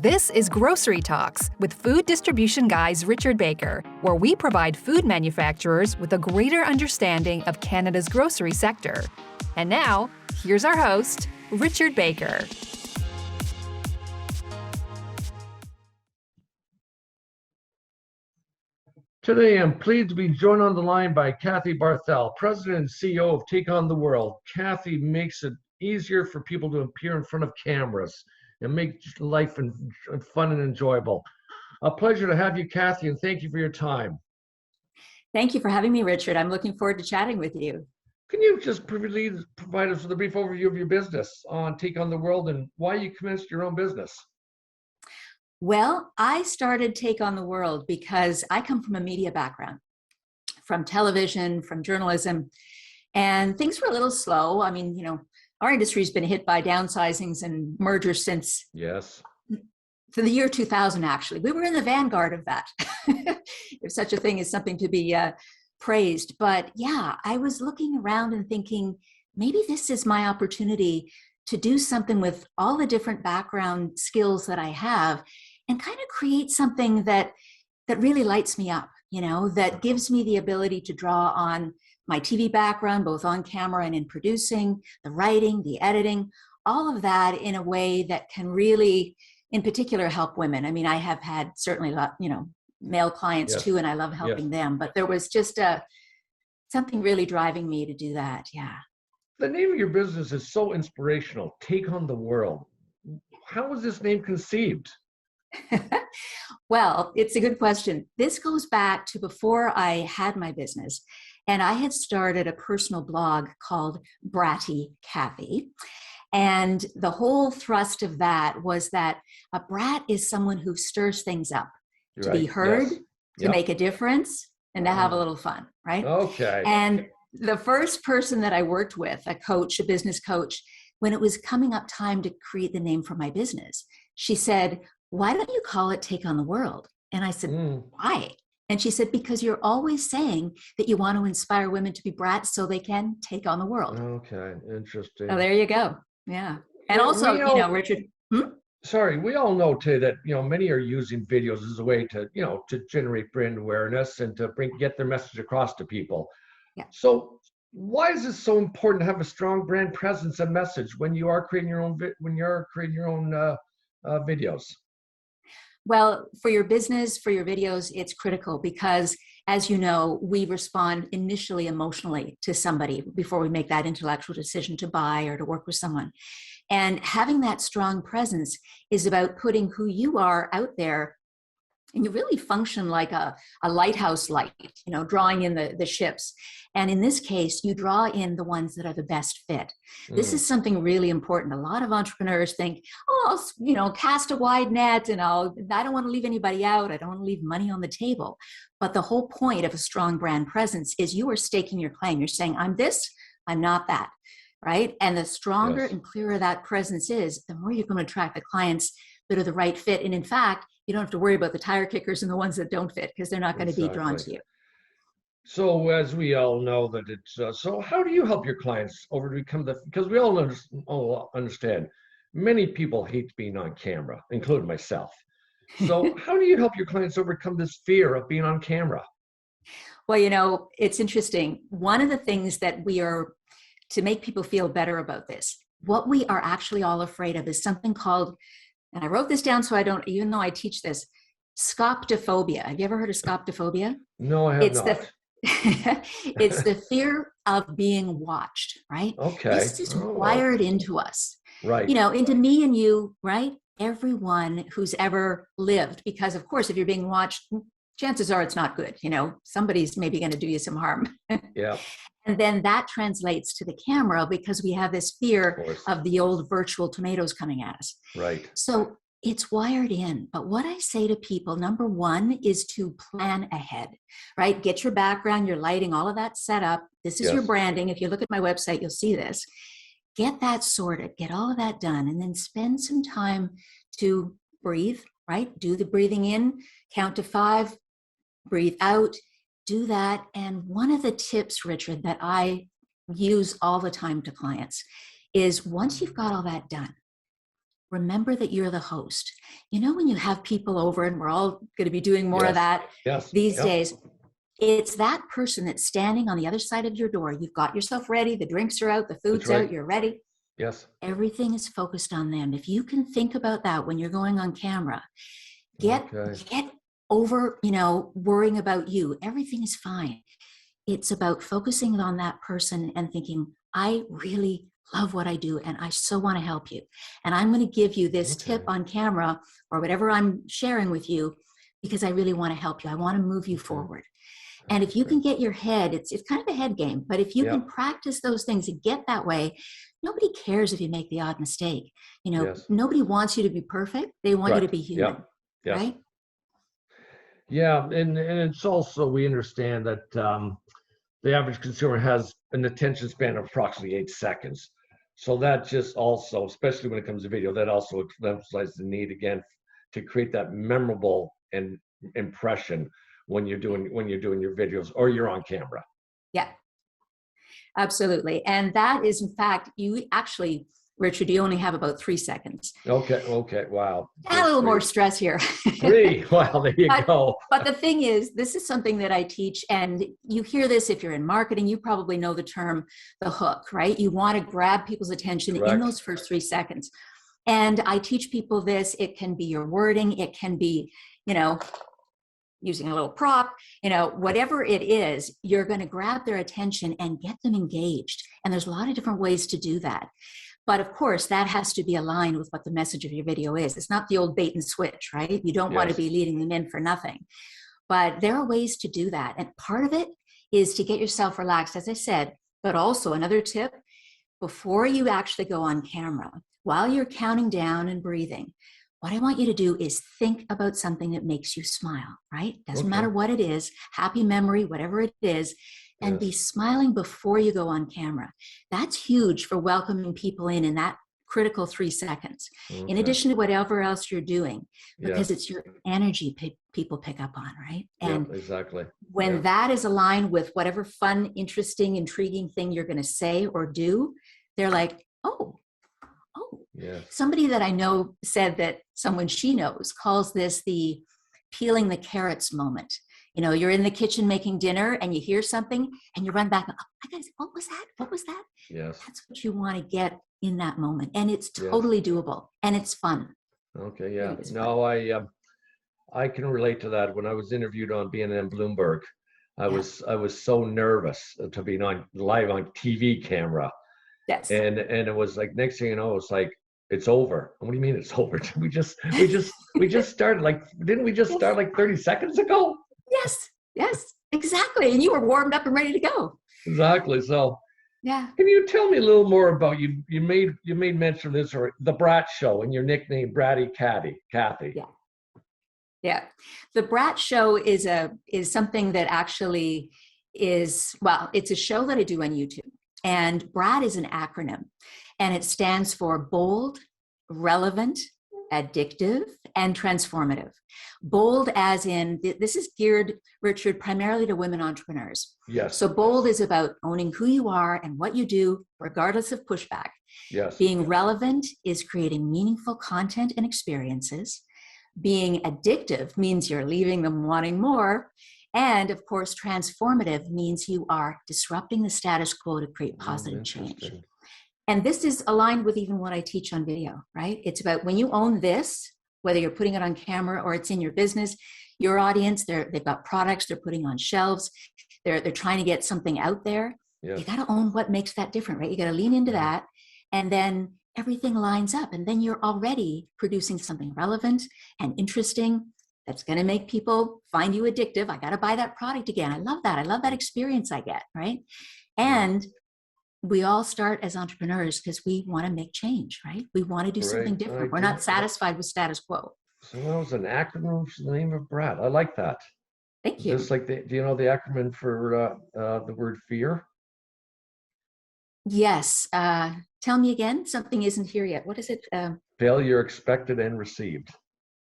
This is Grocery Talks with food distribution guys Richard Baker, where we provide food manufacturers with a greater understanding of Canada's grocery sector. And now, here's our host, Richard Baker. Today, I'm pleased to be joined on the line by Kathy Barthel, President and CEO of Take on the World. Kathy makes it easier for people to appear in front of cameras and make life fun and enjoyable. A pleasure to have you, Kathy, and thank you for your time. Thank you for having me, Richard. I'm looking forward to chatting with you. Can you just provide us with a brief overview of your business on Take on the World and why you commenced your own business? Well, I started Take on the World because I come from a media background, from television, from journalism, and things were a little slow. I mean, our industry's been hit by downsizings and mergers since for the year 2000, actually. We were in the vanguard of that, if such a thing is something to be praised. But yeah, I was looking around and thinking, maybe this is my opportunity to do something with all the different background skills that I have and kind of create something that really lights me up, that gives me the ability to draw on my TV background, both on camera and in producing, the writing, the editing, all of that in a way that can really, in particular, help women. I mean, I have had certainly, male clients too, and I love helping them, but there was just something really driving me to do that. Yeah. The name of your business is so inspirational, Take on the World. How was this name conceived? Well, it's a good question. This goes back to before I had my business, and I had started a personal blog called Bratty Kathy. And the whole thrust of that was that a brat is someone who stirs things up, to be heard, to make a difference, and to have a little fun, right? Okay. And the first person that I worked with, a coach, a business coach, when it was coming up time to create the name for my business, she said, "Why don't you call it Take on the World?" And I said, "Why?" And she said, "Because you're always saying that you want to inspire women to be brats so they can take on the world." Okay, interesting. So there you go. Yeah. And also, Richard. Sorry, we all know today that many are using videos as a way to to generate brand awareness and to get their message across to people. Yeah. So why is it so important to have a strong brand presence and message when you are creating your own videos? Well, for your business, for your videos, it's critical because, as you know, we respond initially emotionally to somebody before we make that intellectual decision to buy or to work with someone. And having that strong presence is about putting who you are out there, and you really function like a lighthouse light, drawing in the ships. And in this case, you draw in the ones that are the best fit. This is something really important. A lot of entrepreneurs think, oh, I'll cast a wide net and I don't want to leave anybody out. I don't want to leave money on the table. But the whole point of a strong brand presence is you are staking your claim. You're saying, I'm this, I'm not that. Right? And the stronger and clearer that presence is, the more you're going to attract the clients that are the right fit. And in fact, you don't have to worry about the tire kickers and the ones that don't fit because they're not going to be drawn to you. So as we all know that it's, so how do you help your clients because we all understand many people hate being on camera, including myself. So how do you help your clients overcome this fear of being on camera? Well, it's interesting. One of the things that to make people feel better about this, what we are actually all afraid of is something called, and I wrote this down so I don't, even though I teach this, scoptophobia. Have you ever heard of scoptophobia? No, I have not. It's the fear of being watched, right? Okay. This is wired into us. Right. Into me and you, right? Everyone who's ever lived, because of course, if you're being watched, chances are it's not good. Somebody's maybe going to do you some harm. Yeah. And then that translates to the camera because we have this fear of the old virtual tomatoes coming at us. Right. So it's wired in. But what I say to people, number one, is to plan ahead, right? Get your background, your lighting, all of that set up. This is your branding. If you look at my website, you'll see this. Get that sorted, get all of that done, and then spend some time to breathe, right? Do the breathing in, count to 5, breathe out. Do that. And one of the tips, Richard, that I use all the time to clients is once you've got all that done, remember that you're the host. You know, when you have people over, and we're all going to be doing more of Yes. that Yes. these Yep. days, it's that person that's standing on the other side of your door. You've got yourself ready. The drinks are out. The food's That's right. out. You're ready. Yes. Everything is focused on them. If you can think about that when you're going on camera, get over, worrying about you. Everything is fine. It's about focusing on that person and thinking, I really love what I do and I so want to help you. And I'm going to give you this tip on camera or whatever I'm sharing with you because I really want to help you. I want to move you forward. And if you can get your head, it's kind of a head game, but if you can practice those things and get that way, nobody cares if you make the odd mistake. Nobody wants you to be perfect. They want you to be human, right? Yeah, and it's also, we understand that the average consumer has an attention span of approximately 8 seconds. So that just also, especially when it comes to video, that also emphasizes the need again to create that memorable and impression when you're doing your videos or you're on camera. Yeah, absolutely. And that is, in fact, you actually, Richard, you only have about 3 seconds. Okay, wow. Add a little more stress here. 3, wow, there you go. But the thing is, this is something that I teach, and you hear this if you're in marketing, you probably know the term, the hook, right? You want to grab people's attention in those first 3 seconds. And I teach people this. It can be your wording. It can be, using a little prop, whatever it is, you're going to grab their attention and get them engaged. And there's a lot of different ways to do that. But of course, that has to be aligned with what the message of your video is. It's not the old bait and switch, right? You don't want to be leading them in for nothing. But there are ways to do that. And part of it is to get yourself relaxed, as I said, but also another tip, before you actually go on camera, while you're counting down and breathing, what I want you to do is think about something that makes you smile, right? Doesn't matter what it is, happy memory, whatever it is, and be smiling before you go on camera. That's huge for welcoming people in that critical 3 seconds, in addition to whatever else you're doing, because it's your energy people pick up on, right? And exactly. When that is aligned with whatever fun, interesting, intriguing thing you're going to say or do, they're like, oh. Somebody that I know said that someone she knows calls this the peeling the carrots moment. You're in the kitchen making dinner and you hear something and you run back, oh my goodness, what was that? What was that? Yes. That's what you want to get in that moment. And it's totally doable and it's fun. Okay, yeah. No, I can relate to that. When I was interviewed on BNN Bloomberg, I was so nervous to be live on TV camera. Yes. And it was like, next thing you know, it's like, it's over. What do you mean it's over? We just started, didn't we just start 30 seconds ago? Yes, exactly. And you were warmed up and ready to go. Exactly. So yeah. Can you tell me a little more about you made mention of this, or the Brat Show, and your nickname Bratty Kathy. Yeah. The Brat Show is something that actually is, it's a show that I do on YouTube. And BRAT is an acronym, and it stands for bold, relevant, addictive, and transformative. Bold as in, this is geared, Richard, primarily to women entrepreneurs. Yes. So bold is about owning who you are and what you do, regardless of pushback. Yes. Being relevant is creating meaningful content and experiences. Being addictive means you're leaving them wanting more. And of course, transformative means you are disrupting the status quo to create positive change. And this is aligned with even what I teach on video, right? It's about when you own this, whether you're putting it on camera or it's in your business, your audience, they've got products they're putting on shelves, they're trying to get something out there. Yes. You got to own what makes that different, right? You got to lean into that, and then everything lines up, and then you're already producing something relevant and interesting that's going to make people find you addictive. I got to buy that product again. I love that. I love that experience I get, right? And we all start as entrepreneurs because we want to make change, right? We want to do something different. We're not satisfied with status quo. So that was an acronym for the name of Brat. I like that. Thank you. Just like do you know the acronym for the word fear? Yes. Tell me again. Something isn't here yet. What is it? Failure expected and received.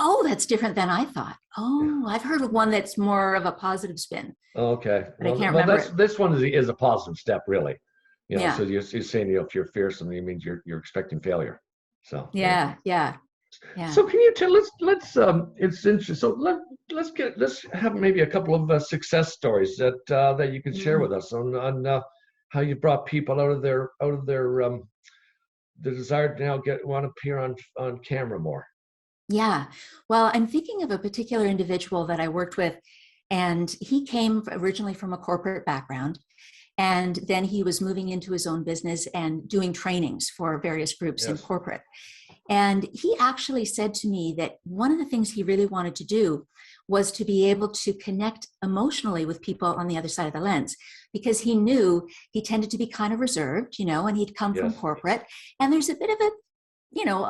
Oh, that's different than I thought. Oh, I've heard of one that's more of a positive spin. Okay. But I can't remember. This one is a positive step, really. Yeah. So you're saying, if you're fearsome, it means you're expecting failure. So yeah. Yeah. So can you tell, let's it's interesting. So let's have maybe a couple of success stories that you could share Mm. with us on how you brought people out of their the desire to now want to appear on camera more. Yeah. Well, I'm thinking of a particular individual that I worked with, and he came originally from a corporate background. And then he was moving into his own business and doing trainings for various groups in Yes. corporate. And he actually said to me that one of the things he really wanted to do was to be able to connect emotionally with people on the other side of the lens, because he knew he tended to be kind of reserved, and he'd come from Yes. corporate. And there's a bit of a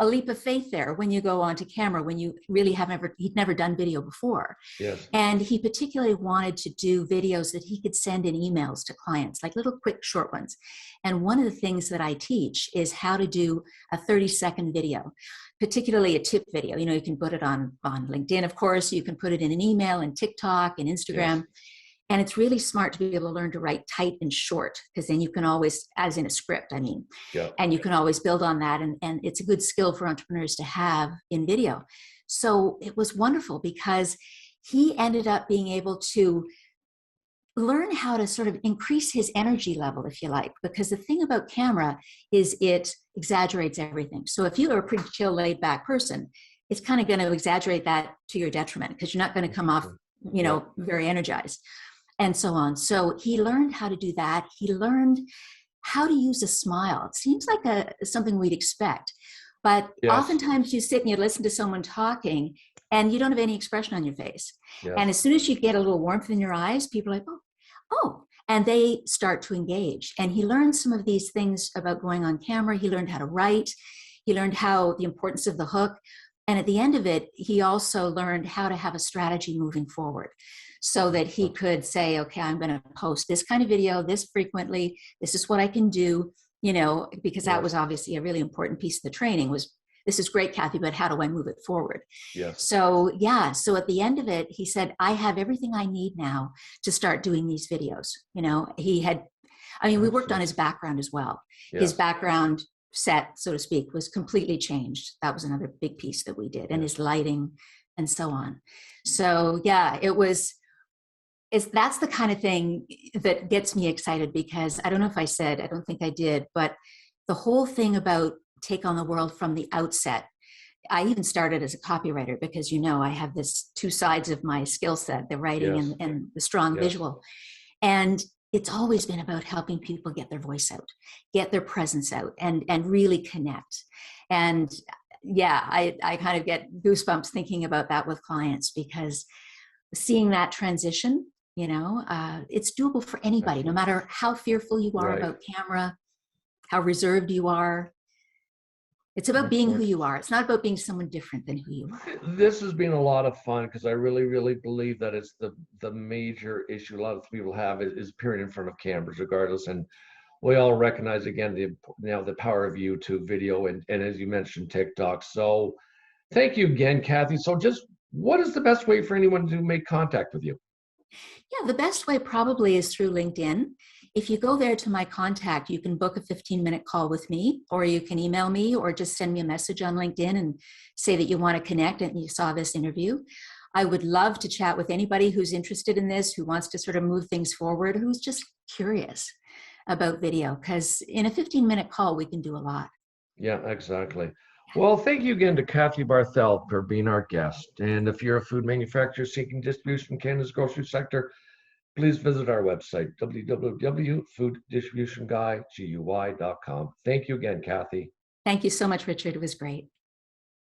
leap of faith there when you go onto camera, when you really he'd never done video before. Yes. And he particularly wanted to do videos that he could send in emails to clients, like little quick short ones. And one of the things that I teach is how to do a 30-second video, particularly a tip video. You can put it on LinkedIn, of course, you can put it in an email and TikTok and Instagram. Yes. And it's really smart to be able to learn to write tight and short, because then you can always, as in a script, Yeah. and you can always build on that. And it's a good skill for entrepreneurs to have in video. So it was wonderful because he ended up being able to learn how to sort of increase his energy level, if you like, because the thing about camera is it exaggerates everything. So if you are a pretty chill, laid back person, it's kind of going to exaggerate that to your detriment, because you're not going to come off, very energized and so on. So he learned how to do that. He learned how to use a smile. It seems like something we'd expect, but Yes. oftentimes you sit and you listen to someone talking and you don't have any expression on your face. Yes. And as soon as you get a little warmth in your eyes, people are like, oh, and they start to engage. And he learned some of these things about going on camera. He learned how to write. He learned the importance of the hook. And at the end of it, he also learned how to have a strategy moving forward, so that he could say, okay, I'm going to post this kind of video this frequently. This is what I can do, because that was obviously a really important piece of the training was, this is great, Kathy, but how do I move it forward? Yes. So yeah, so at the end of it, he said, I have everything I need now to start doing these videos. We worked on his background as well. Yes. His background set, so to speak, was completely changed. That was another big piece that we did, and his lighting and so on. So yeah, that's the kind of thing that gets me excited, because I don't know if I don't think I did, but the whole thing about take on the world from the outset. I even started as a copywriter because, I have this two sides of my skill set, the writing and the strong visual. And it's always been about helping people get their voice out, get their presence out, and really connect. And yeah, I kind of get goosebumps thinking about that with clients, because seeing that transition, it's doable for anybody, no matter how fearful you are about camera, how reserved you are. It's about being who you are. It's not about being someone different than who you are. This has been a lot of fun, because I really, really believe that it's the major issue a lot of people have is appearing in front of cameras, regardless. And we all recognize again the power of YouTube video and as you mentioned, TikTok. So thank you again, Kathy. So just what is the best way for anyone to make contact with you? Yeah, the best way probably is through LinkedIn. If you go there to my contact, you can book a 15-minute call with me, or you can email me, or just send me a message on LinkedIn and say that you want to connect and you saw this interview. I would love to chat with anybody who's interested in this, who wants to sort of move things forward, who's just curious about video, because in a 15-minute call, we can do a lot. Yeah, exactly. Well, thank you again to Kathy Barthel for being our guest. And if you're a food manufacturer seeking distribution in Canada's grocery sector, please visit our website, www.fooddistributionguy.com. Thank you again, Kathy. Thank you so much, Richard. It was great.